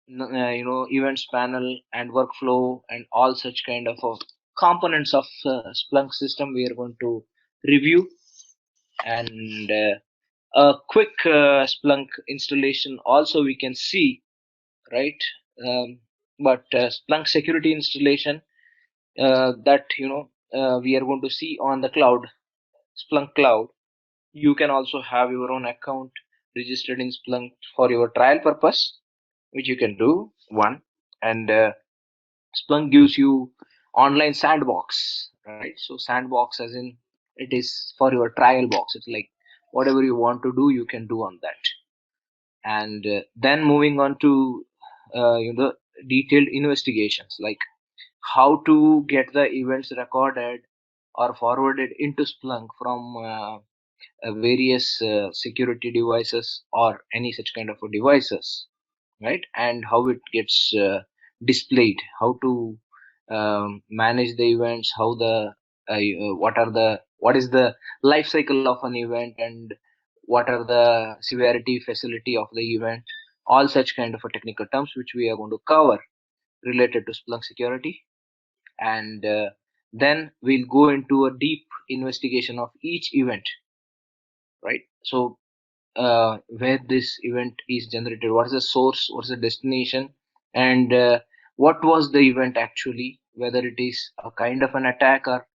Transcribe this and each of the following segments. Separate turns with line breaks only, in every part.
events panel and workflow and all such kind of components of Splunk system we are going to review. And a quick Splunk installation also we can see, right? But Splunk security installation that we are going to see on the cloud, Splunk cloud. You can also have your own account registered in Splunk for your trial purpose, which you can do one. And Splunk gives you online sandbox, right? So sandbox as in it is for your trial box. It's like whatever you want to do, you can do on that. And then moving on to detailed investigations, like how to get the events recorded or forwarded into Splunk from various security devices or any such kind of devices, right? And how it gets displayed, how to manage the events, how the what is the life cycle of an event, and what are the severity facility of the event, all such kind of a technical terms which we are going to cover related to Splunk security. And then we'll go into a deep investigation of each event, right? So where this event is generated, what is the source, what's the destination, and what was the event actually, whether it is a kind of an attack or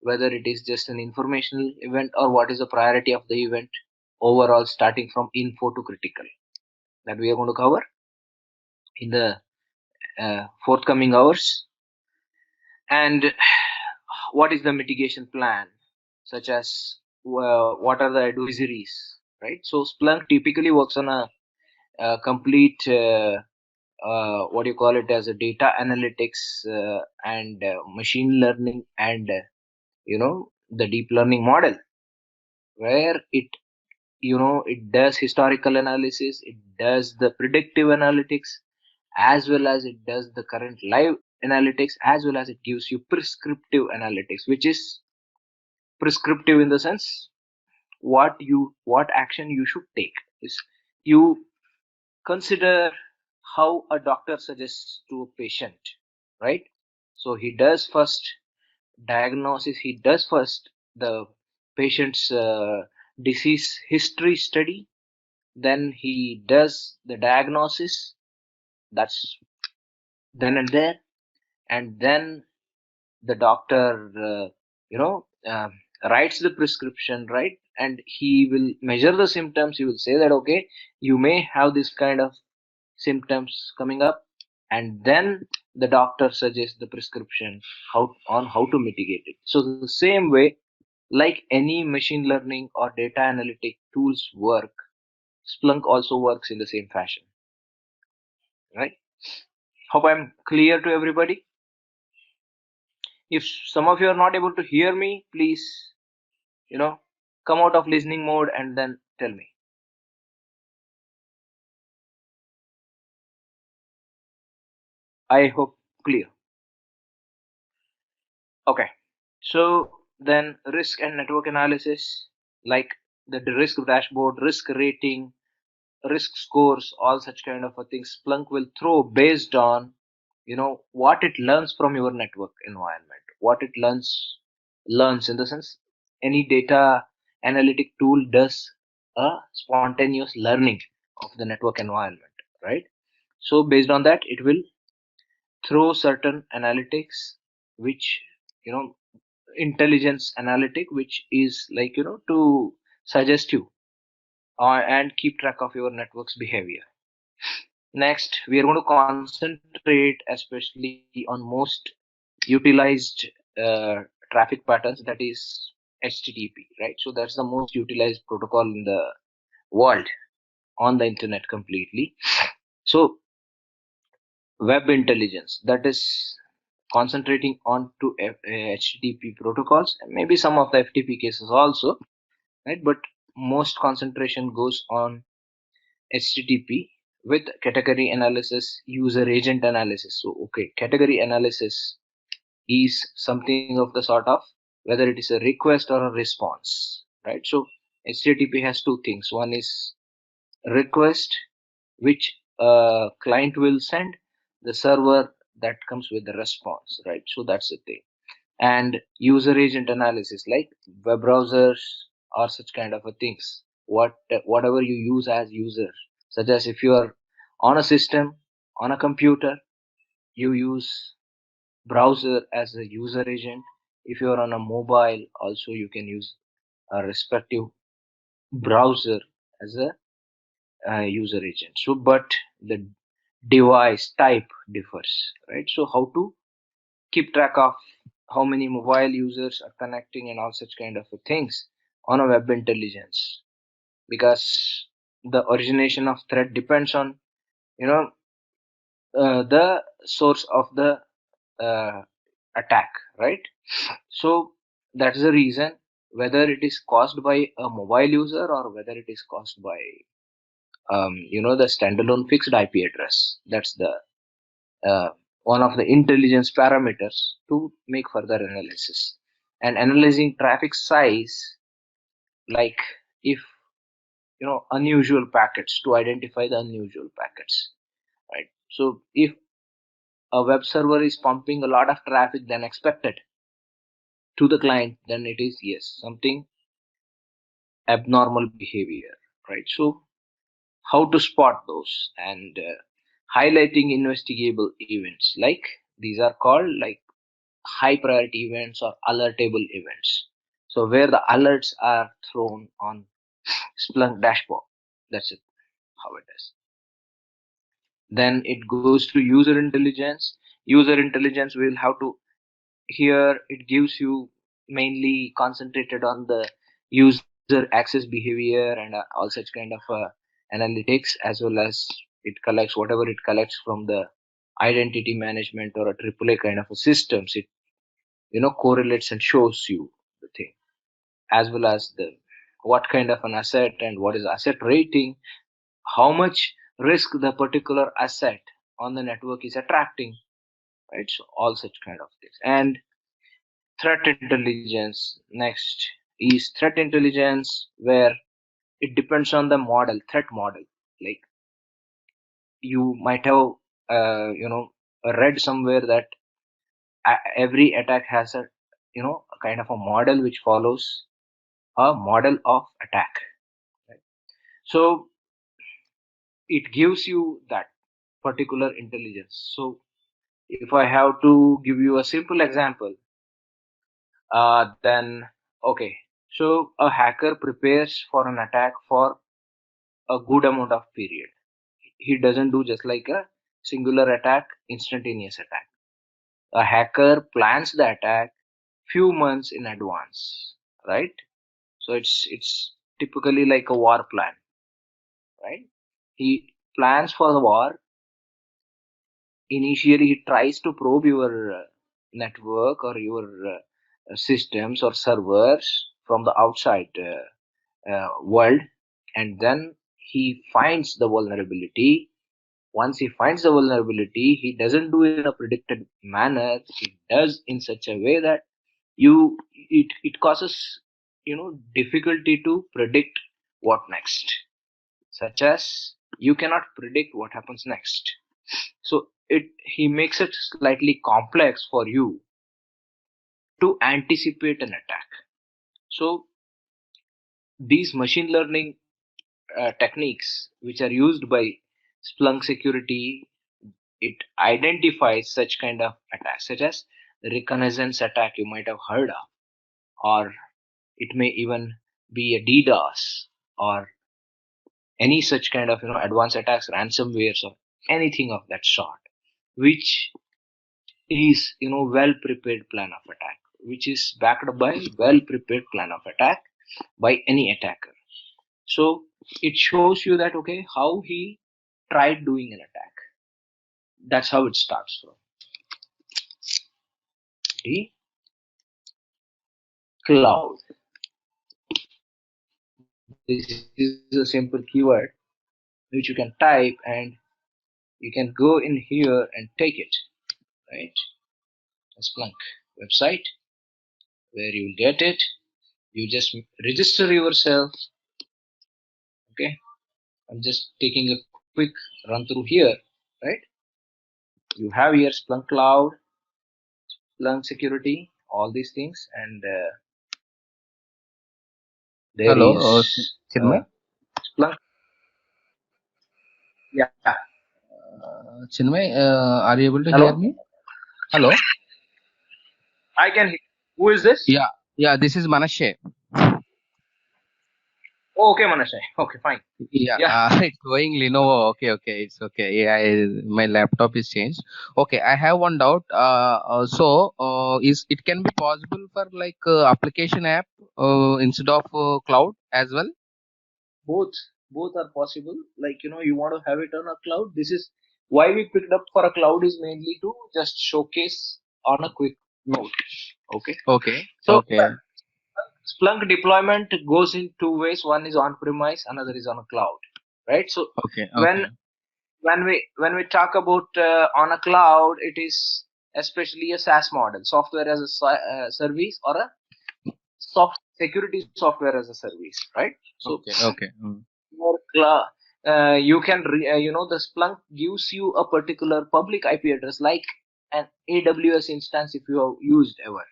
whether it is just an informational event, or what is the priority of the event overall, starting from info to critical, that we are going to cover in the forthcoming hours. And what is the mitigation plan, such as what are the advisories, right? So Splunk typically works on a complete what do you call it, as a data analytics and machine learning and the deep learning model, where it does historical analysis, it does the predictive analytics, as well as it does the current live analytics, as well as it gives you prescriptive analytics, which is prescriptive in the sense what action you should take is you consider how a doctor suggests to a patient, right? So he does first diagnosis, he does first the patient's disease history study, then he does the diagnosis, that's then and there, and then the doctor you know um writes the prescription, right? And he will measure the symptoms, he will say that okay, you may have this kind of symptoms coming up, and then the doctor suggests the prescription how to mitigate it. So the same way, like any machine learning or data analytic tools work, Splunk also works in the same fashion, right? Hope I'm clear to everybody. If some of you are not able to hear me, please you know come out of listening mode and then tell me. I hope clear. Okay, so then risk and network analysis, like the risk dashboard, risk rating, risk scores, all such kind of a things Splunk will throw based on what it learns from your network environment, what it learns in the sense, any data analytic tool does a spontaneous learning of the network environment, right? So based on that, it will throw certain analytics, which you know intelligence analytic, which is like to suggest you and keep track of your network's behavior. Next, we are going to concentrate especially on most utilized traffic patterns, that is HTTP, right? So that's the most utilized protocol in the world, on the internet completely. So web intelligence, that is concentrating on to HTTP protocols, and maybe some of the FTP cases also, right? But most concentration goes on HTTP with category analysis, user agent analysis. So, okay, category analysis is something of the sort of whether it is a request or a response, right? So, HTTP has two things. One is request, which client will send, the server that comes with the response, right? So that's the thing. And user agent analysis, like web browsers or such kind of a things, whatever you use as user, such as if you are on a system, on a computer, you use browser as a user agent. If you are on a mobile, also you can use a respective browser as a user agent. So but the device type differs, right? So how to keep track of how many mobile users are connecting and all such kind of things on a web intelligence, because the origination of threat depends on, you know, the source of the uh, attack, right? So that's the reason, whether it is caused by a mobile user or whether it is caused by the standalone fixed IP address. That's the one of the intelligence parameters to make further analysis. And analyzing traffic size, like if unusual packets, to identify the unusual packets, right? So if a web server is pumping a lot of traffic than expected to the client, then it is, yes, something abnormal behavior, right? So how to spot those, and highlighting investigable events, like these are called like high priority events or alertable events. So where the alerts are thrown on Splunk dashboard. That's it, how it is. Then it goes to user intelligence. User intelligence will have to, here it gives you mainly concentrated on the user access behavior and all such kind of analytics, as well as it collects whatever it collects from the identity management or a AAA kind of a systems. It correlates and shows you the thing, as well as the what kind of an asset and what is asset rating, how much risk the particular asset on the network is attracting, right? So all such kind of things. And threat intelligence next is threat intelligence, where it depends on the model, threat model. Like you might have read somewhere that every attack has a kind of a model which follows a model of attack, right? So it gives you that particular intelligence. So if I have to give you a simple example, then okay. So a hacker prepares for an attack for a good amount of period. He doesn't do just like a singular attack, instantaneous attack. A hacker plans the attack few months in advance, right? So it's typically like a war plan, right? He plans for the war. Initially he tries to probe your network or your systems or servers from the outside world, and then he finds the vulnerability. Once he finds the vulnerability, he doesn't do it in a predicted manner. He does in such a way that it causes difficulty to predict what next, such as you cannot predict what happens next. So it he makes it slightly complex for you to anticipate an attack. So these machine learning techniques which are used by Splunk security, it identifies such kind of attacks, such as reconnaissance attack you might have heard of, or it may even be a DDoS, or any such kind of advanced attacks, ransomwares, or anything of that sort, which is well prepared plan of attack, which is backed by well prepared plan of attack by any attacker. So it shows you that okay, how he tried doing an attack. That's how it starts from the cloud. This is a simple keyword which you can type, and you can go in here and take it, right? A Splunk website where you will get it. You just register yourself. Okay, I'm just taking a quick run through here, right? You have here Splunk Cloud, Splunk Security, all these things, and there
Hello,
is
Chinmay.
Splunk. Yeah.
Chinmay, are you able to hear
Hello.
me? Hello.
I can hear. Who is this?
Yeah, yeah. This is Manashe.
Oh, okay, Manasai. Okay, fine.
Yeah,
Yeah.
it's going Lenovo. Okay, okay, it's okay. Yeah, my laptop is changed. Okay, I have one doubt. Is it can be possible for like application app instead of cloud as well?
Both are possible. Like, you want to have it on a cloud. This is why we picked up for a cloud, is mainly to just showcase on a quick note. Okay.
Okay,
So
okay,
Splunk deployment goes in two ways. One is on premise, another is on a cloud, right? So
okay,
when
okay,
when we talk about on a cloud, it is especially a SaaS model, software as a service, or a security software as a service, right? So
okay, okay.
your you can the Splunk gives you a particular public IP address, like an AWS instance, if you have used ever.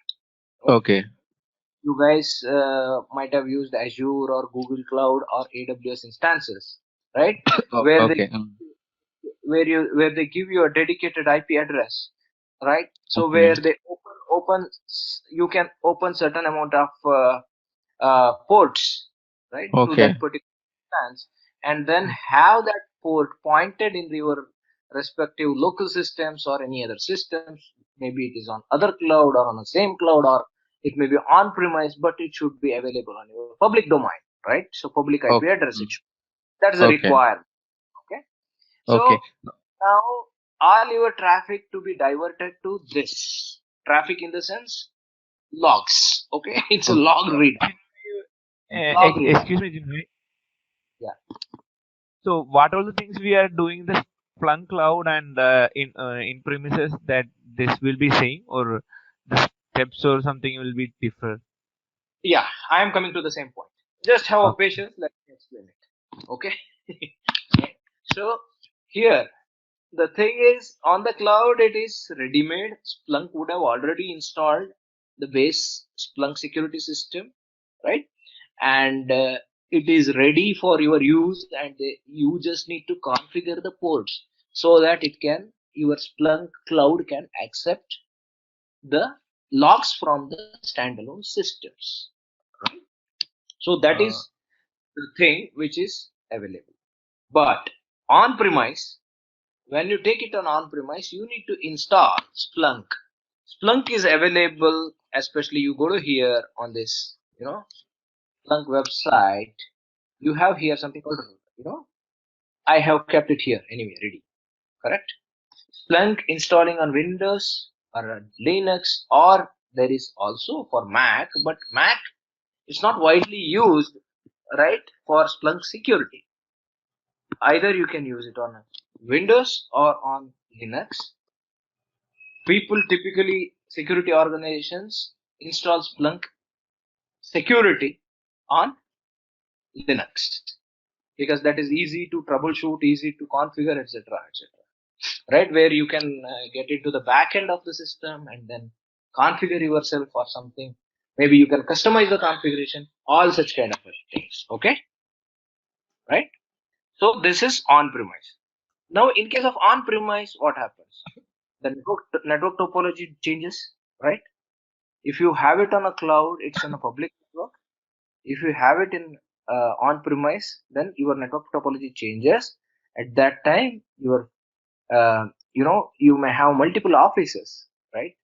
Okay,
You guys might have used Azure or Google Cloud or AWS instances, right? Where they
okay,
where they give you a dedicated IP address, right? So
okay,
where they you can open certain amount of ports, right, to
okay,
that particular instance, and then have that port pointed in your respective local systems or any other systems. Maybe it is on other cloud or on the same cloud, or it may be on premise, but it should be available on your public domain, right? So public IP
okay,
address, that's a
okay,
requirement. Okay. So
okay,
now all your traffic to be diverted to this traffic, in the sense logs. Okay. It's a
okay.
log read. Log read.
Excuse me, Jimmy.
Yeah.
So, what are the things we are doing the Splunk Cloud and in premises that this will be same, or the steps or something will be different?
Yeah, I am coming to the same point. Just have a
Okay.
patience. Let me explain it. Okay. So here the thing is, on the cloud it is ready made. Splunk would have already installed the base Splunk security system, right? And it is ready for your use, and you just need to configure the ports so that your Splunk cloud can accept the logs from the standalone systems, right? So that
Uh,
is the thing which is available. But on premise, when you take it on premise, you need to install Splunk. Splunk is available, especially you go to here on this, Splunk website. You have here something called, I have kept it here anyway, ready. Correct? Splunk installing on Windows or on Linux, or there is also for Mac, but Mac is not widely used, right, for Splunk security. Either you can use it on Windows or on Linux. People typically, security organizations, install Splunk security on Linux because that is easy to troubleshoot, easy to configure, etc., etc. Right, where you can get into the back end of the system and then configure yourself or something. Maybe you can customize the configuration, all such kind of things. Okay, right? So this is on premise. Now, in case of on premise, what happens? The network topology changes, right? If you have it on a cloud, it's on a public network. If you have it in on premise, then your network topology changes. At that time, you may have multiple offices, right?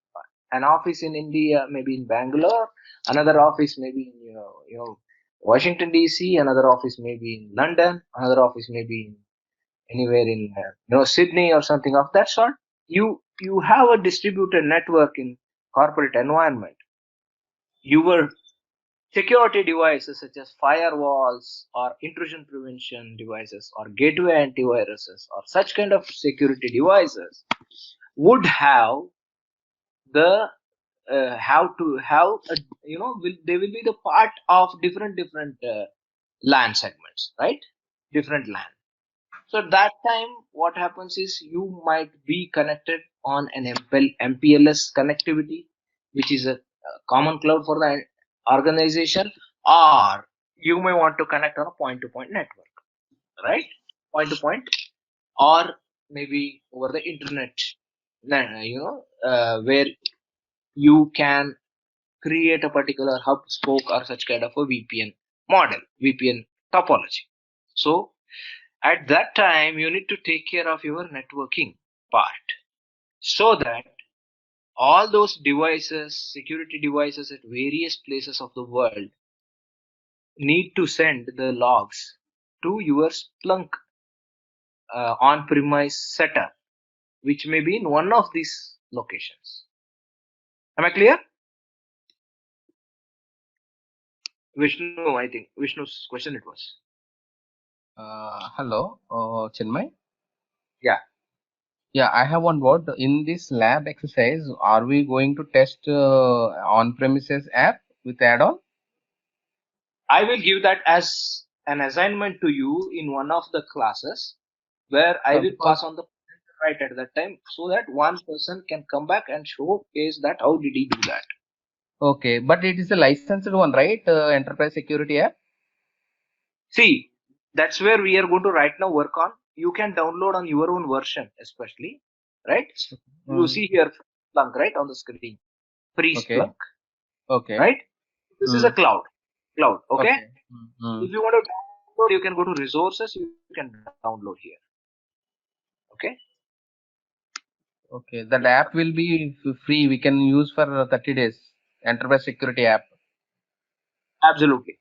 An office in India, maybe in Bangalore, another office maybe in Washington DC, another office maybe in London, another office maybe in anywhere in Sydney or something of that sort. You have a distributed network in corporate environment. Your security devices such as firewalls or intrusion prevention devices or gateway antiviruses or such kind of security devices would have the have to have a, they will be the part of different LAN segments, right? Different LAN. So at that time, what happens is you might be connected on an MPLS connectivity, which is a common cloud for the organization, or you may want to connect on a point-to-point network, right? Point to point, or maybe over the internet, where you can create a particular hub, spoke, or such kind of a VPN model, VPN topology. So at that time, you need to take care of your networking part so that all those devices, security devices at various places of the world, need to send the logs to your Splunk on-premise setup, which may be in one of these locations. Am I clear? Vishnu, I think Vishnu's question it was.
Hello, Chinmay.
Yeah.
Yeah, I have one word. In this lab exercise, are we going to test on-premises app with add-on?
I will give that as an assignment to you in one of the classes where I will
Because
pass on the right at that time so that one person can come back and showcase that how did he do that.
okay, but it is a licensed one, right? Enterprise Security app.
See, that's where we are going to right now work on. You can download on your own version, especially, right? You see here Splunk, right, on the screen. Free
Okay,
Splunk,
okay,
right? This is a cloud. Okay?
okay.
If you want to download, you can go to resources, you can download here. Okay?
Okay, that app will be free. We can use for 30 days. Enterprise Security app.
Absolutely.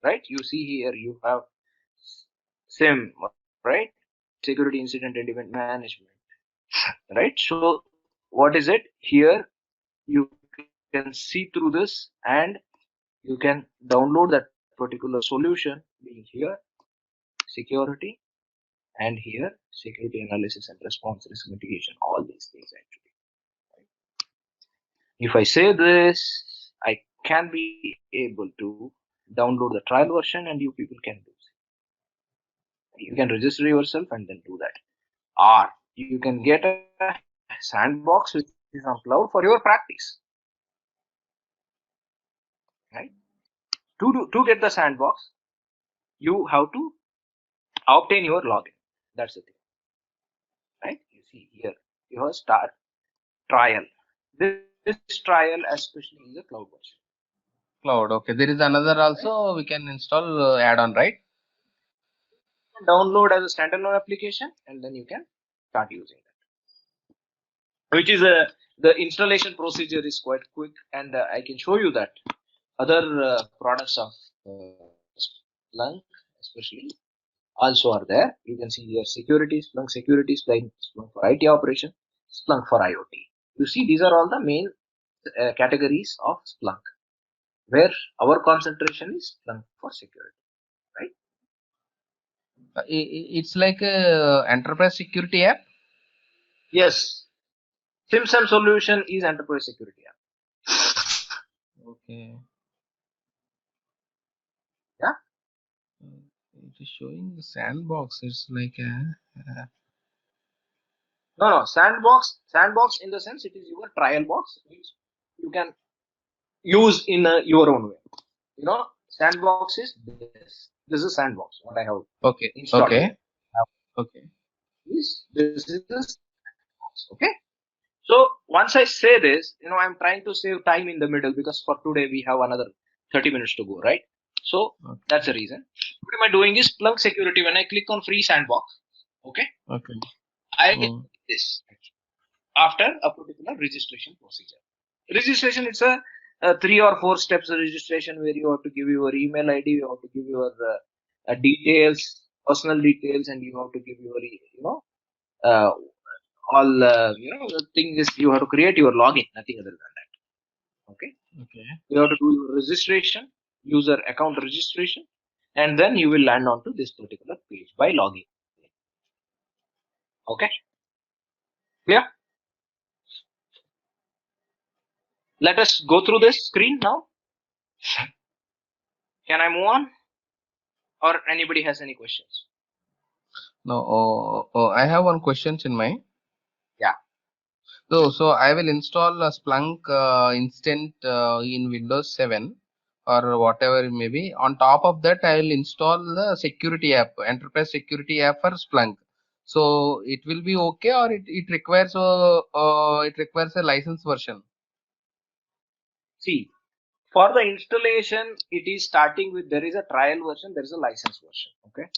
Right? You see here you have SIEM, right? Security Incident and Event Management. Right? So what is it? Here you can see through this and you can download that particular solution being here security and here security analysis and response risk mitigation, all these things actually. If I say this, I can be able to download the trial version and you people can do it. You can register yourself and then do that. Or you can get a sandbox which is on cloud for your practice. Right? To get the sandbox, you have to obtain your login. That's the thing. Right? You see here, you have start trial. This trial especially is a cloud version.
Cloud. Okay, there is another also. We can install add-on, right?
Download as a standalone application and then you can start using that, which is a the installation procedure is quite quick and I can show you that other products of Splunk especially also are there. You can see here security, Splunk security, Splunk for IT operation, Splunk for IoT. You see these are all the main categories of Splunk where our concentration is Splunk for security, right?
It's like a enterprise security app.
Yes, SIM solution is enterprise security app.
Okay.
Yeah.
It is showing the sandbox. It's like a.
No, sandbox in the sense it is your trial box which you can use in your own way. You know, sandbox is this. This is sandbox. What I have
Okay.
installed here.
Okay. Okay.
This is the sandbox. Okay. So once I say this, I'm trying to save time in the middle because for today we have another 30 minutes to go, right? So
Okay.
that's the reason. What am I doing is Splunk security. When I click on free sandbox, okay,
Okay.
I get this after a particular registration procedure. Registration, it's a 3 or 4 steps of registration where you have to give your email ID, you have to give your details, personal details, and you have to give your, uh, all, the thing is you have to create your login, nothing other than that. Okay.
Okay.
You have to do your registration, user account registration, and then you will land onto this particular page by logging. Okay. Clear? Let us go through this screen now. Can I move on? Or anybody has any questions?
No, I have one question, Chinmay.
Yeah.
So I will install a Splunk instant in Windows 7 or whatever it may be. On top of that, I will install the security app, Enterprise Security app for Splunk. So it will be okay, or it requires a license version.
See, for the installation, it is starting with there is a trial version, there is a license version. Okay.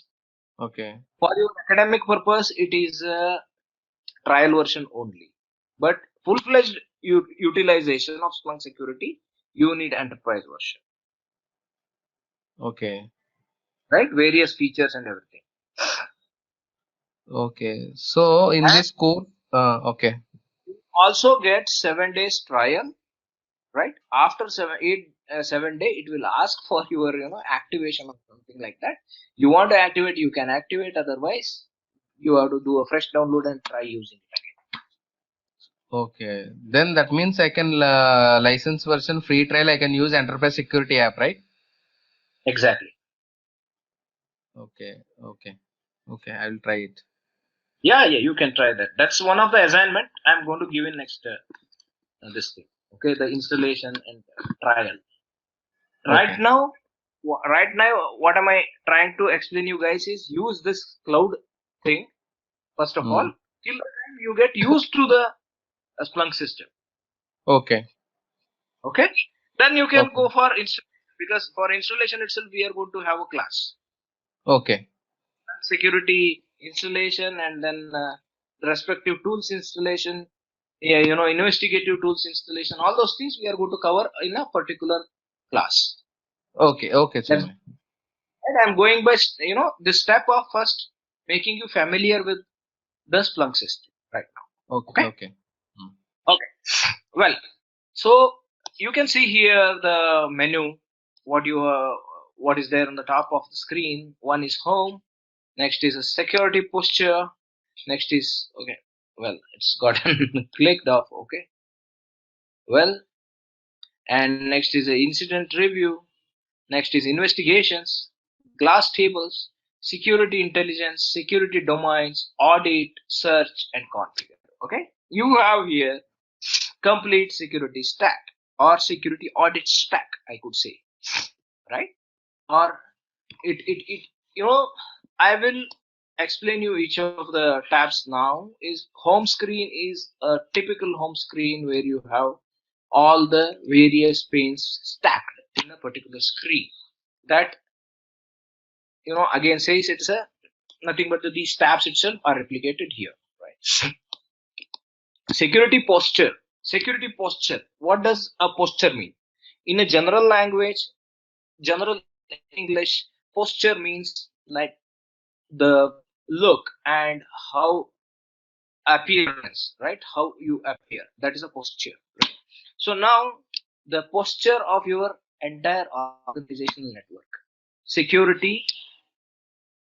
Okay.
For your academic purpose, it is a trial version only. But full-fledged utilization of Splunk security, you need enterprise version,
Okay.
right? Various features and everything.
Okay. So in
And
this course, okay.
also get 7 days trial, right? After 7 day, it will ask for your activation or something like that. You want to activate, you can activate. Otherwise, you have to do a fresh download and try using it again.
Okay. Then that means I can license version free trial. I can use Enterprise Security app, right?
Exactly.
Okay. Okay. Okay. I will try it.
Yeah, you can try that. That's one of the assignment I'm going to give in next this thing. Okay, the installation and trial. Right
Okay.
now, what am I trying to explain you guys is use this cloud thing first of all
Mm.
till the time you get used to the Splunk system.
Okay.
Okay, then you can
Okay.
go for installation, because for installation itself we are going to have a class
Okay.
security installation, and then respective tools installation, yeah, investigative tools installation, all those things we are going to cover in a particular class.
Okay. Okay,
That's
Chinmay.
right. I'm going by this step of first making you familiar with the Splunk system right now.
Okay.
Okay.
Okay. Mm.
Okay. Well, so you can see here the menu. What is there on the top of the screen? One is home. Next is a security posture. Next is okay. Well, it's gotten clicked off. Okay. Well, and next is a incident review. Next is investigations, glass tables, security intelligence, security domains, audit, search, and configure. Okay, you have here complete security stack or security audit stack, I could say, right? Or it I will explain you each of the tabs now. Is home screen is a typical home screen where you have all the various panes stacked in a particular screen. That again says it's a nothing but these tabs itself are replicated here, right? Security posture, what does a posture mean? In a general language, general English, posture means like the look and how appearance, right? How you appear, that is a posture, right? So now the posture of your entire organizational network, security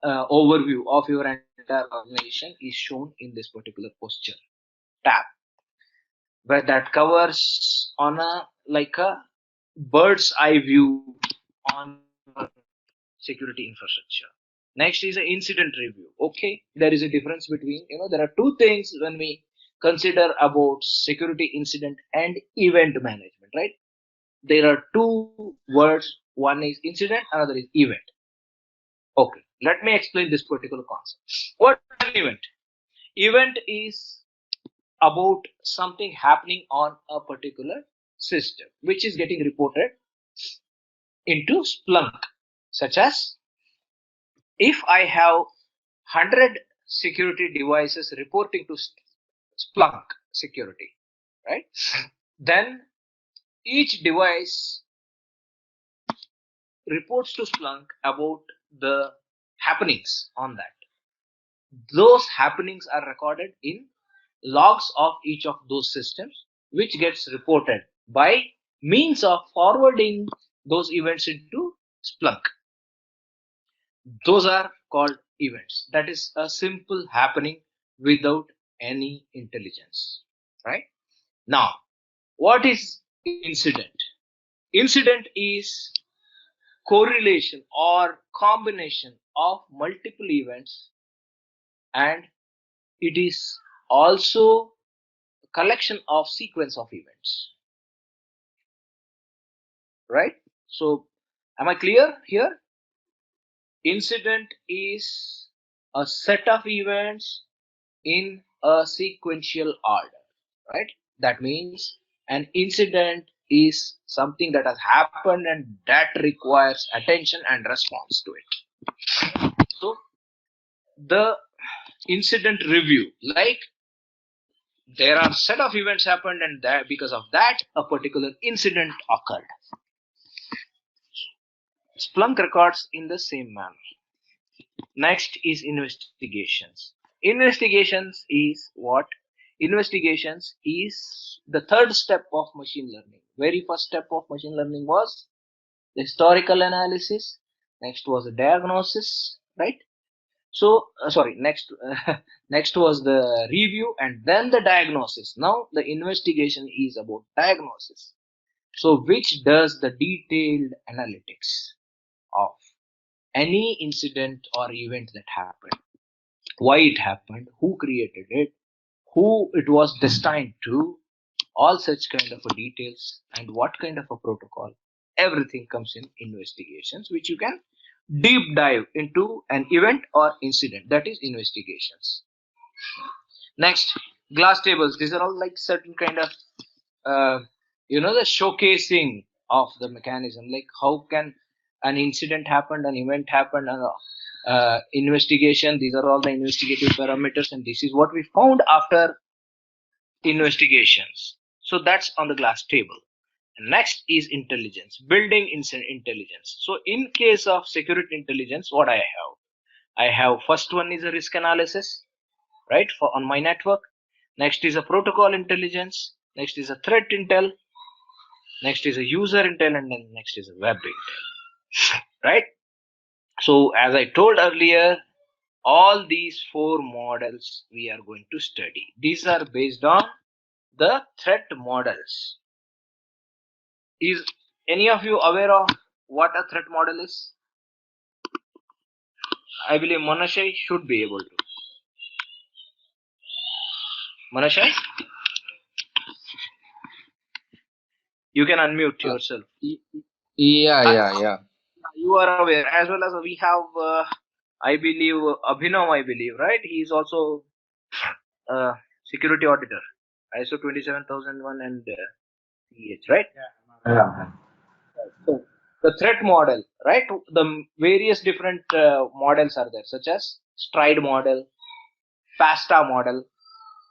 overview of your entire organization is shown in this particular posture tab, where that covers on a like a bird's eye view on your security infrastructure. Next is an incident review. Okay, there is a difference between, there are two things when we consider about security incident and event management, right? There are two words, one is incident, another is event. Okay, let me explain this particular concept. What is an event? Event is about something happening on a particular system which is getting reported into Splunk, such as if I have 100 security devices reporting to Splunk security, right? Then each device reports to Splunk about the happenings on that. Those happenings are recorded in logs of each of those systems, which gets reported by means of forwarding those events into Splunk. Those are called events. That is a simple happening without any intelligence, right? Now, what is incident? Incident is correlation or combination of multiple events and it is also a collection of sequence of events, right? So am I clear here? Incident is a set of events in a sequential order, right? That means an incident is something that has happened and that requires attention and response to it. So the incident review, like there are set of events happened and that because of that a particular incident occurred. Splunk records in the same manner. Next is investigations. Investigations is what? Investigations is the third step of machine learning. Very first step of machine learning was the historical analysis. Next was the diagnosis, right? So, sorry, next, next was the review and then the diagnosis. Now the investigation is about diagnosis. So, which does the detailed analytics of any incident or event that happened, why it happened, who created it, who it was destined to, all such kind of a details and what kind of a protocol. Everything comes in investigations, which you can deep dive into an event or incident. That is investigations. Next, glass tables. These are all like certain kind of the showcasing of the mechanism, like how can an incident happen, an event happened, an investigation. These are all the investigative parameters and this is what we found after investigations. So that's on the glass table. Next is intelligence, building intelligence. So in case of security intelligence, what I have first one is a risk analysis, right, for on my network. Next is a protocol intelligence. Next is a threat intel. Next is a user intel, and then next is a web intel, right? So as I told earlier, all these four models we are going to study. These are based on the threat models. Is any of you aware of what a threat model is? I believe Manashai should be able to. Manashai, you can unmute
Uh,
yourself.
yeah.
You are aware, as well as we have, I believe, Abhinav, I believe, right? He is also a security auditor, ISO 27001 and CH, right?
Yeah.
So the threat model, right? The various different models are there, such as stride model, FASTA model,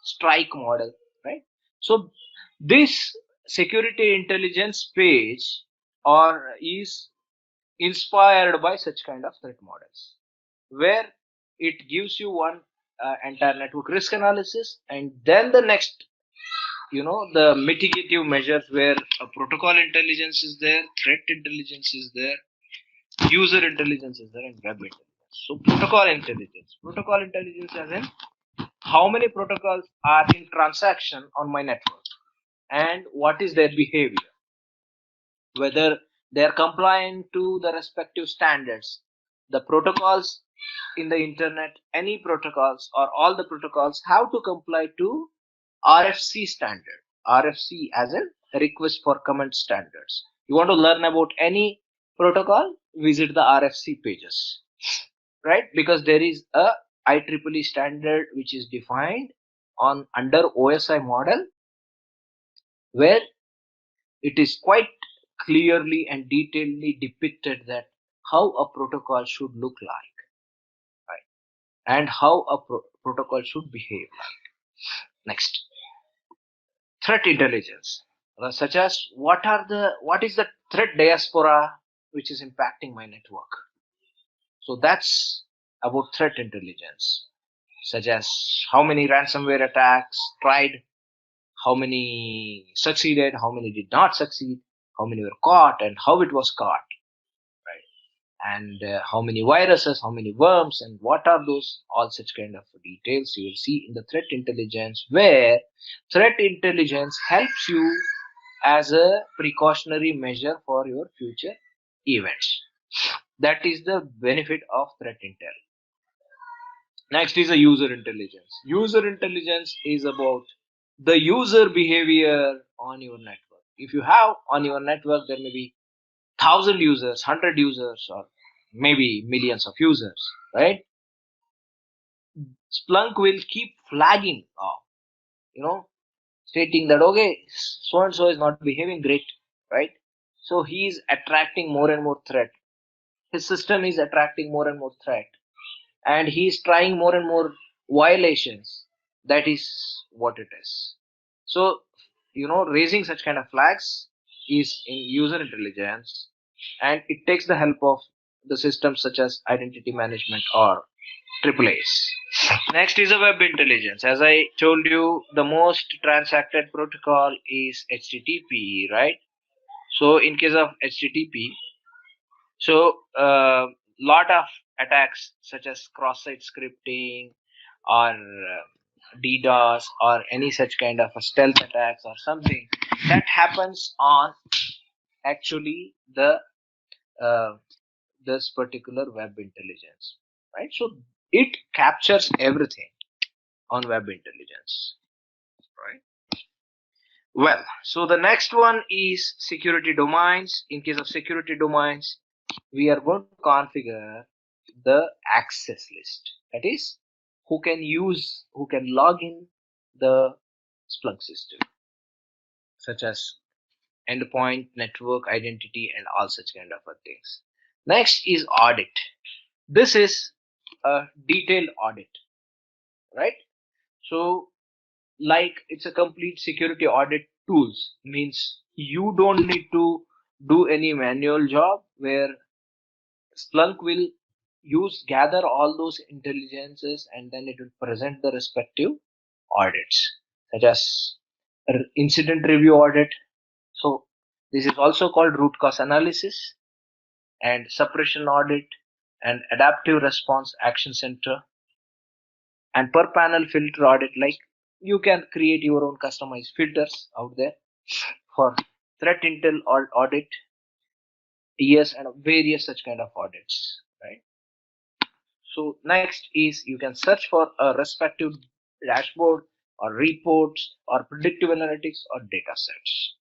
strike model, right? So this security intelligence page or is inspired by such kind of threat models, where it gives you one entire network risk analysis and then the next, the mitigative measures where a protocol intelligence is there, threat intelligence is there, user intelligence is there, and web intelligence. So protocol intelligence as in how many protocols are in transaction on my network and what is their behavior, whether they are compliant to the respective standards. The protocols in the internet, any protocols or all the protocols have to comply to RFC standard. RFC as in request for comment standards. You want to learn about any protocol, visit the RFC pages, right? Because there is a IEEE standard which is defined on under OSI model, where it is quite clearly and detailedly depicted that how a protocol should look like, right, and how a protocol should behave like. Next, threat intelligence, such as what is the threat diaspora which is impacting my network. So that's about threat intelligence, such as how many ransomware attacks tried, how many succeeded, how many did not succeed, how many were caught, and how it was caught, right? And how many viruses, how many worms, and what are those, all such kind of details you will see in the threat intelligence, where threat intelligence helps you as a precautionary measure for your future events. That is the benefit of threat intel. Next is a user intelligence. User intelligence is about the user behavior on your network. If you have on your network, there may be 1,000 users, 100 users, or maybe millions of users, right? Splunk will keep flagging, stating that okay, so and so is not behaving great, right? So he is attracting more and more threat. His system is attracting more and more threat, and he is trying more and more violations. That is what it is. So raising such kind of flags is in user intelligence, and it takes the help of the systems such as identity management or AAAs. Next is a web intelligence. As I told you, the most transacted protocol is HTTP, right? So in case of HTTP, so lot of attacks such as cross-site scripting or DDoS or any such kind of a stealth attacks or something that happens on actually the uh, this particular web intelligence, right? So it captures everything on web intelligence, right? Well, so the next one is security domains. In case of security domains, we are going to configure the access list. That is, who can log in the Splunk system, such as endpoint, network, identity, and all such kind of things. Next is audit. This is a detailed audit, right? So like it's a complete security audit tools, means you don't need to do any manual job, where Splunk will gather all those intelligences and then it will present the respective audits, such as incident review audit. So this is also called root cause analysis and suppression audit and adaptive response action center and per panel filter audit. Like you can create your own customized filters out there for threat intel or audit, yes, and various such kind of audits, right? So next is you can search for a respective dashboard or reports or predictive analytics or data sets.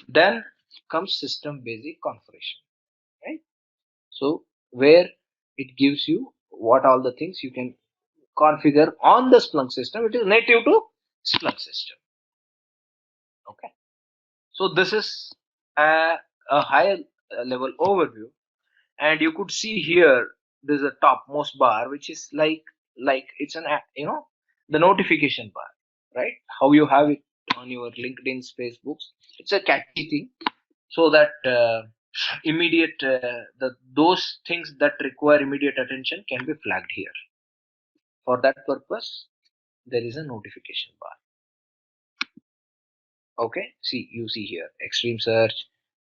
Then comes system basic configuration, right? So where it gives you what all the things you can configure on the Splunk system. It is native to Splunk system. Okay. So this is a higher level overview, and you could see here there's a topmost bar which is like it's an the notification bar, right? How you have it on your LinkedIn's, Facebooks. It's a catchy thing, so that immediate those things that require immediate attention can be flagged here. For that purpose, there is a notification bar. Okay, you see here extreme search,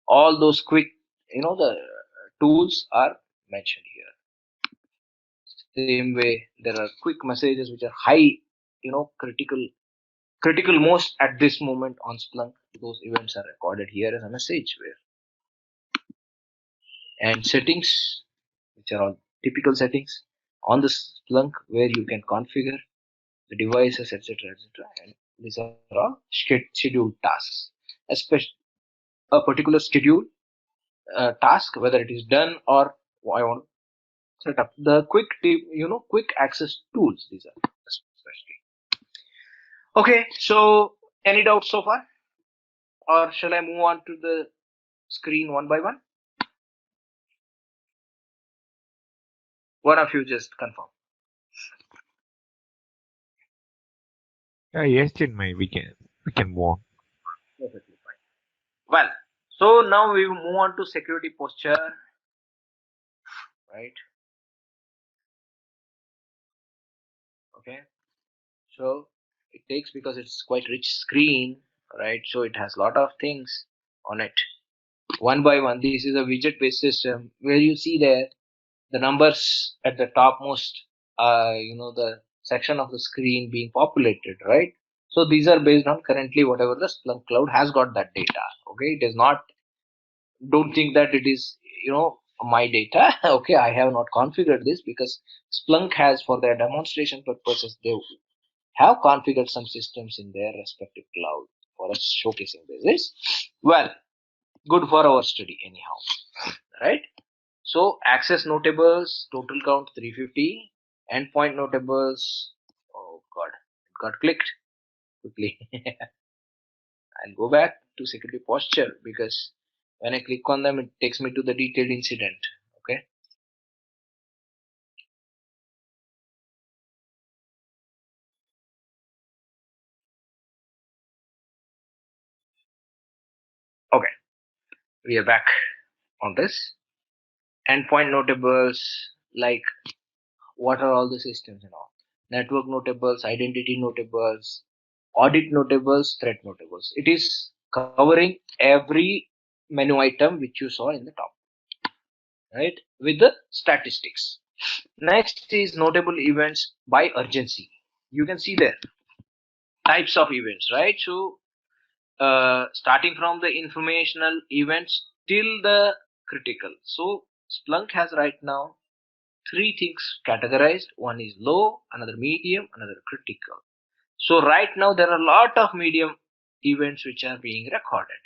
all those quick the tools are mentioned here. Same way there are quick messages which are high critical most at this moment on Splunk. Those events are recorded here as a message where, and settings which are all typical settings on the Splunk where you can configure the devices, etc., and these are all scheduled tasks, especially a particular schedule task, whether it is done or I want to set up the quick access tools. These are especially. Okay, so any doubts so far, or shall I move on to the screen one by one? One of you just confirm.
Yes, Chinmay, we can move on.
Perfectly fine. Well, so now we move on to security posture, right? Okay, so it takes, because it's quite rich screen, right? So it has a lot of things on it. One by one, this is a widget based system where you see there the numbers at the topmost, the section of the screen being populated, right? So these are based on currently whatever the Splunk cloud has got that data. Okay, it is not, don't think that it is my data. Okay, I have not configured this because Splunk has, for their demonstration purposes, they have configured some systems in their respective cloud for us showcasing basis. Well, good for our study anyhow, right? So access notables, total count 350, endpoint notables, oh god, it got clicked quickly. I'll go back to security posture because when I click on them, it takes me to the detailed incident. Okay. Okay. We are back on this. Endpoint notables, like what are all the systems and all? Network notables, identity notables, audit notables, threat notables. It is covering every menu item which you saw in the top, right? With the statistics. Next is notable events by urgency. You can see there types of events, right? So starting from the informational events till the critical. So Splunk has right now three things categorized. One is low, another medium, another critical. So right now there are a lot of medium events which are being recorded,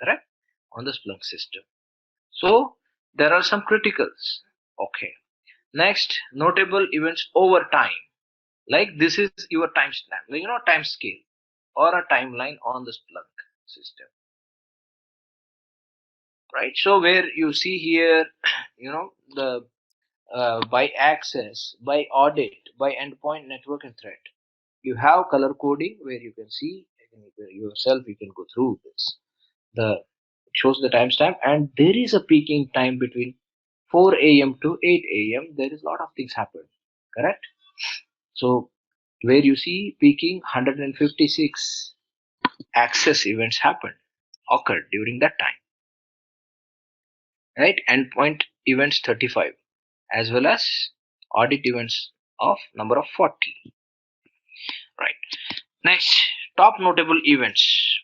correct, on the Splunk system. So there are some criticals. Okay. Next, notable events over time. Like this is your timestamp, like, time scale or a timeline on the Splunk system, right? So where you see here, the by access, by audit, by endpoint, network, and threat. You have color coding where you can see yourself. You can go through this. It shows the timestamp, and there is a peaking time between 4 a.m. to 8 a.m. There is a lot of things happen, correct? So where you see peaking 156 access events occurred during that time, right? Endpoint events 35, as well as audit events of number of 40, right? Next, top notable events.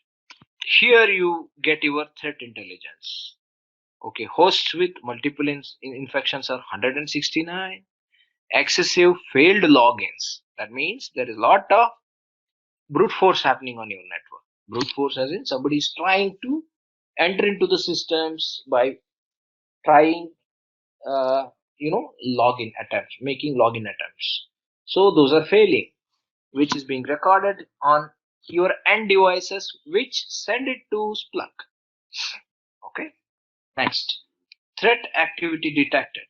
Here you get your threat intelligence. Okay, hosts with multiple infections are 169. Excessive failed logins. That means there is a lot of brute force happening on your network. Brute force as in somebody is trying to enter into the systems by trying, uh, login attempts, making login attempts. So those are failing, which is being recorded on your end devices, which send it to Splunk. Okay. Next, threat activity detected.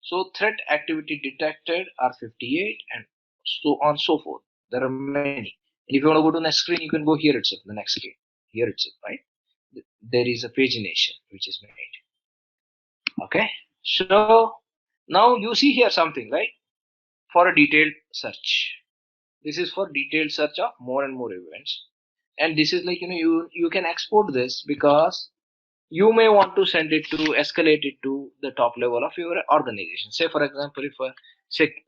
So threat activity detected are 58, and so on so forth. There are many. And if you want to go to the next screen, you can go here itself, the next screen, here itself, right? There is a pagination which is made. Okay. So now you see here something, right? For a detailed search. This is for detailed search of more and more events. And this is like, you can export this because you may want to send it to escalate it to the top level of your organization. Say for example, if a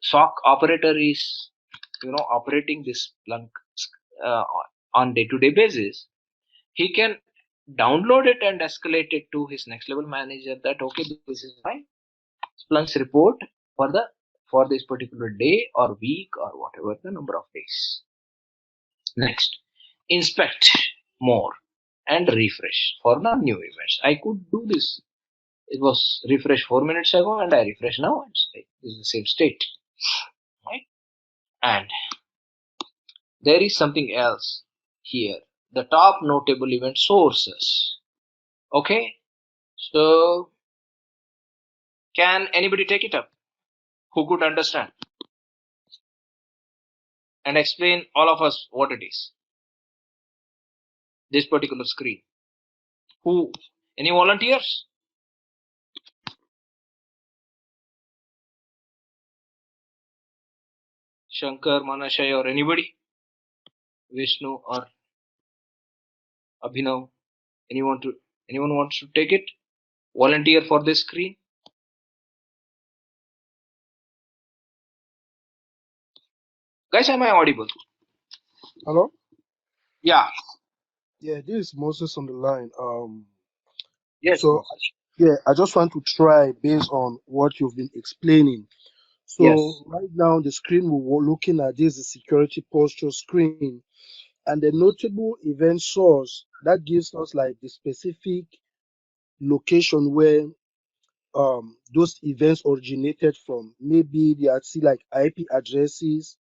SOC operator is operating this Splunk uh, on day-to-day basis, he can download it and escalate it to his next level manager that okay, this is my Splunk's report for this particular day or week or whatever the number of days. Next, inspect more and refresh for the new events. I could do this. It was refreshed 4 minutes ago, and I refresh now. It's like this is the same state, right? And there is something else here. The top notable event sources. Okay, so can anybody take it up? Who could understand and explain all of us what it is? This particular screen. Who? Any volunteers? Shankar, Manashay, or anybody? Vishnu or Abhinav? Anyone wants to take it? Volunteer for this screen? Guys, am I audible?
Hello?
Yeah.
Yeah, this is Moses on the line.
Yes,
So
Moses.
Yeah, I just want to try based on what you've been explaining. So
Yes,
right now the screen we're looking at is the security posture screen, and the notable event source that gives us like the specific location where those events originated from. Maybe they are see like IP addresses.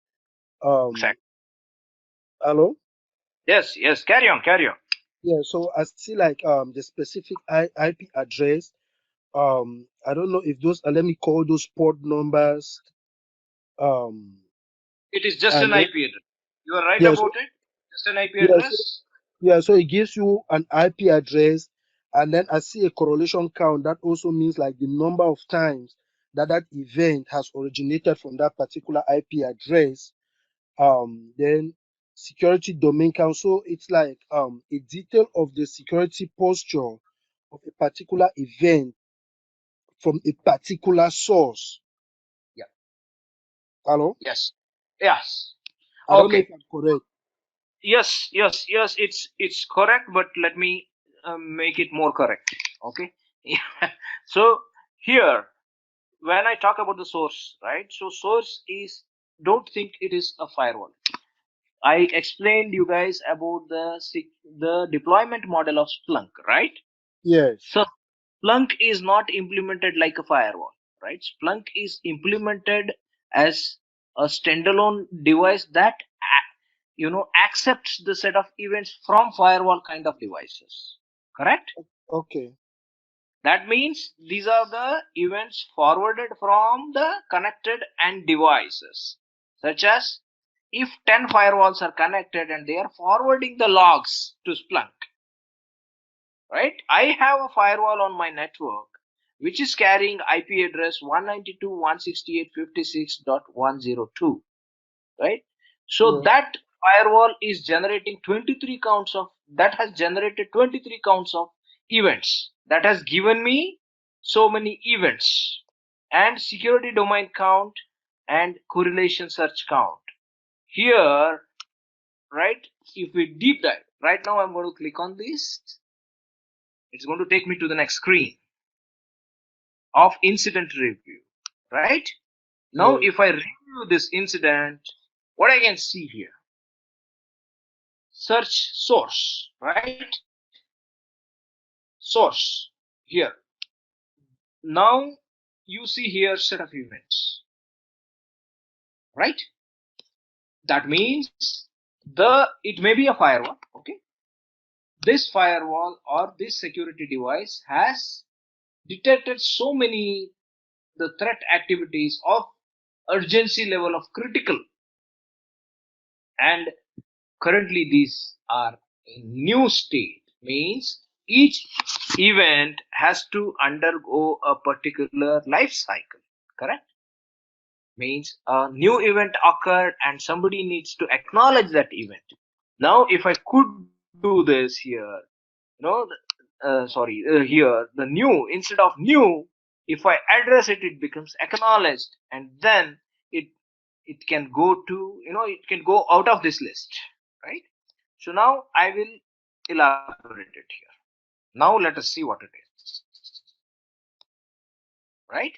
Um,
exactly.
hello.
Yes, yes. Carry on, carry on.
Yeah, so I see like the specific IP address. I don't know if those let me call those port numbers. Um,
It is just
and
an
then
IP address. You are right
yeah, so
about it. Just an IP
yeah, so
address.
yeah, so it gives you an IP address, and then I see a correlation count. That also means like the number of times that that event has originated from that particular IP address. Then security domain count. So it's like a detail of the security posture of a particular event from a particular source.
Yeah.
Hello?
Yes. Yes.
I don't know
Okay.
if I'm correct.
Yes, yes, yes. It's correct, but let me make it more correct. Okay. So here, when I talk about the source, right? So source is, don't think it is a firewall. I explained you guys about the deployment model of Splunk, right?
Yes.
So Splunk is not implemented like a firewall, right? Splunk is implemented as a standalone device that accepts the set of events from firewall kind of devices. Correct?
Okay.
That means these are the events forwarded from the connected and devices, such as if 10 firewalls are connected and they are forwarding the logs to Splunk, right? I have a firewall on my network which is carrying IP address 192.168.56.102, right? So
Yeah.
that firewall is generating 23 counts of, that has generated 23 counts of events, that has given me so many events, and security domain count and correlation search count. Here, right, if we deep dive, right now I'm going to click on this. It's going to take me to the next screen of incident review, right? Now
Yeah.
if I review this incident, what I can see here, search source, right? Source here. Now you see here set of events, right? That means it may be a firewall. Okay, this firewall or this security device has detected so many the threat activities of urgency level of critical, and currently these are in new state, means each event has to undergo a particular life cycle. Correct? Means a new event occurred and somebody needs to acknowledge that event. Now if I could do this here, here the new, instead of new, if I address it, it becomes acknowledged, and then it it can go to, it can go out of this list, right? So now I will elaborate it here. Now let us see what it is, right?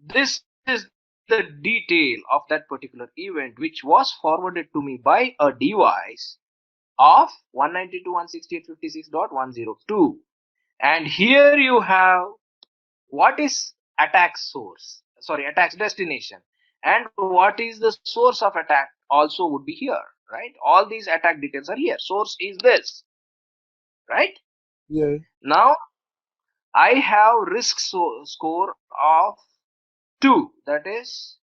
This is the detail of that particular event which was forwarded to me by a device of 192.168.56.102. And here you have what is attack source, sorry, attack's destination, and what is the source of attack also would be here, right? All these attack details are here. Source is this, right?
Yeah.
Now I have risk score of 2. That is,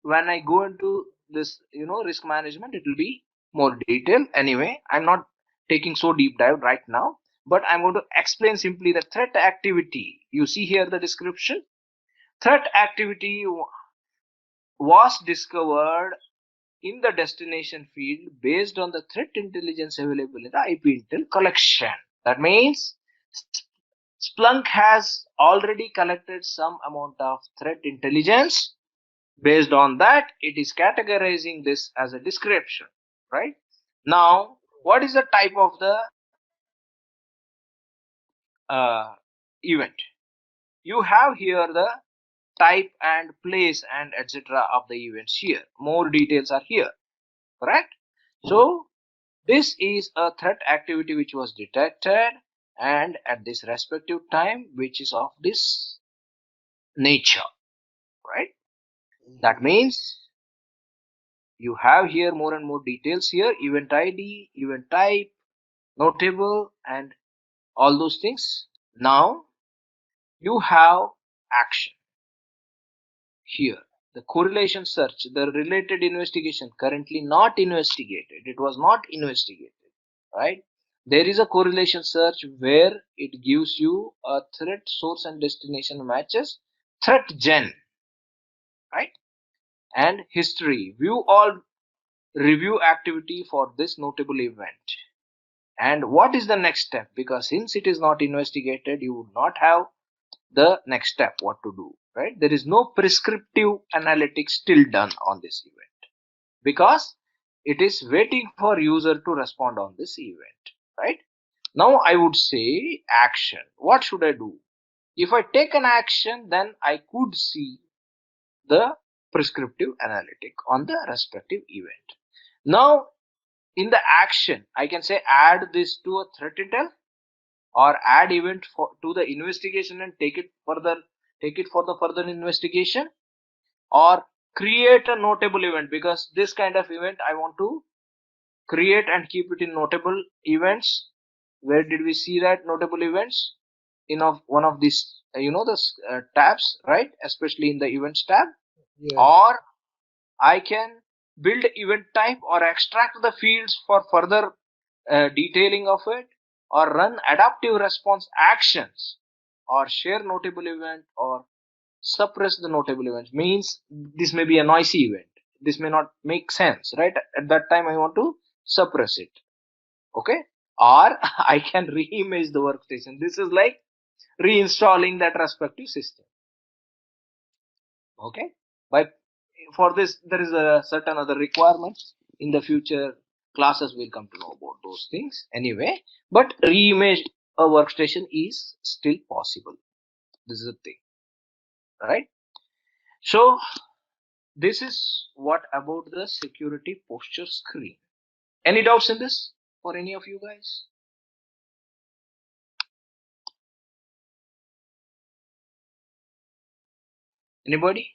when I go into this, risk management, it will be more detailed. Anyway, I'm not taking so deep dive right now, but I'm going to explain simply the threat activity. You see here the description. Threat activity was discovered in the destination field based on the threat intelligence available in the IP Intel collection. That means Splunk has already collected some amount of threat intelligence. Based on that, it is categorizing this as a description, right? Now, what is the type of the event. You have here the type and place and etc. of the events here. More details are here, correct? So this is a threat activity which was detected and at this respective time which is of this nature, right? That means you have here more and more details here: event ID, event type, notable, and all those things. Now you have action here, the correlation search, the related investigation, currently not investigated, it was not investigated, right? There is a correlation search where it gives you a threat source and destination matches, threat gen, right? And history, view all review activity for this notable event. And what is the next step? Because since it is not investigated, you would not have the next step what to do, right? There is no prescriptive analytics still done on this event because it is waiting for user to respond on this event, right? Now I would say action. What should I do? If I take an action, then I could see the prescriptive analytic on the respective event. Now in the action, I can say add this to a threat intel or add event to the investigation and take it for the further investigation, or create a notable event, because this kind of event I want to create and keep it in notable events. Where did we see that notable events? In one of these the tabs, right? Especially in the events tab.
Yeah.
Or I can build event type or extract the fields for further detailing of it, or run adaptive response actions, or share notable event, or suppress the notable event. Means this may be a noisy event, this may not make sense, right? At that time I want to suppress it, okay? Or I can reimage the workstation. This is like reinstalling that respective system, okay? By for this there is a certain other requirements. In the future classes will come to know about those things anyway, but reimage a workstation is still possible. This is the thing, right? So this is what about the security posture screen. Any doubts in this for any of you guys? Anybody?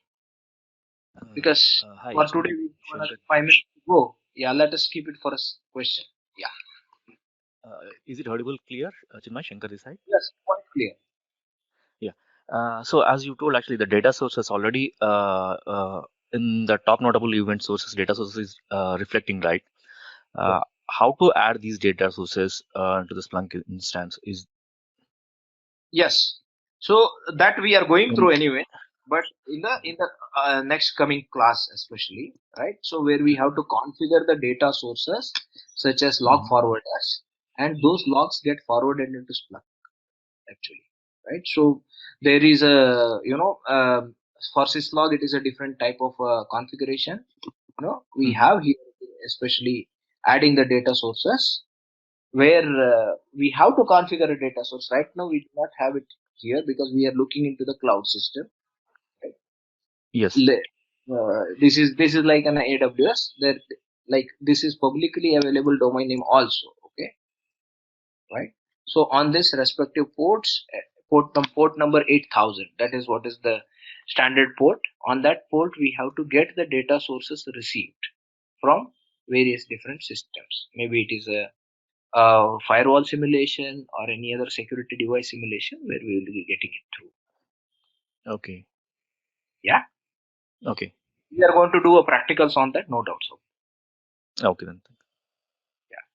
Because
Hi,
for today we have
Shankar.
5 minutes to go. Yeah, let us keep it for a question. Yeah.
Is it audible clear? Chinmay, Shankar this side.
Yes, quite clear.
Yeah. So as you told, actually, the data source is already in the top notable event sources. Data sources is reflecting, right?
Yeah.
How to add these data sources to the Splunk instance is.
Yes. So that we are going
Um,
through anyway, but in the next coming class especially, right? So where we have to configure the data sources such as log
mhm.
forwarders, and those logs get forwarded into Splunk actually, right? So there is a for syslog it is a different type of configuration. We
Mhm.
have here especially adding the data sources where we have to configure a data source. Right now we do not have it here because we are looking into the cloud system, right?
Yes.
This is like an AWS that, like, this is publicly available domain name also, okay, right? So on this respective ports, port number 8000, that is what is the standard port. On that port we have to get the data sources received from various different systems. Maybe it is a firewall simulation or any other security device simulation where we will be getting it through.
Okay.
Yeah,
Okay.
we are going to do a practicals on that, no doubt. So
Okay then.
yeah,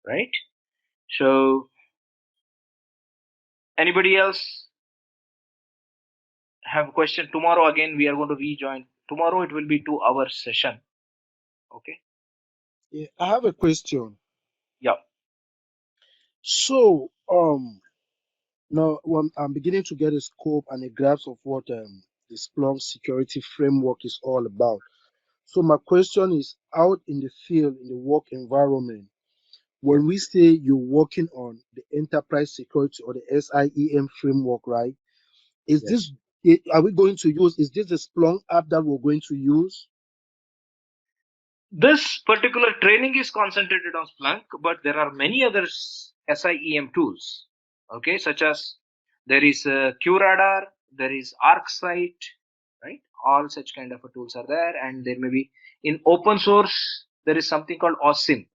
right? So anybody else have a question? Tomorrow again we are going to rejoin. Tomorrow it will be 2 hour session, okay?
Yeah, I have a question.
Yeah.
So, now I'm beginning to get a scope and a grasp of what the Splunk security framework is all about. So my question is, out in the field, in the work environment, when we say you're working on the enterprise security or the SIEM framework, right? Is
Yes.
this, are we going to use, is this the Splunk app that we're going to use?
This particular training is concentrated on Splunk, but there are many other SIEM tools, okay, such as there is QRadar, there is ArcSight, right? All such kind of tools are there, and there may be in open source there is something called OSIM,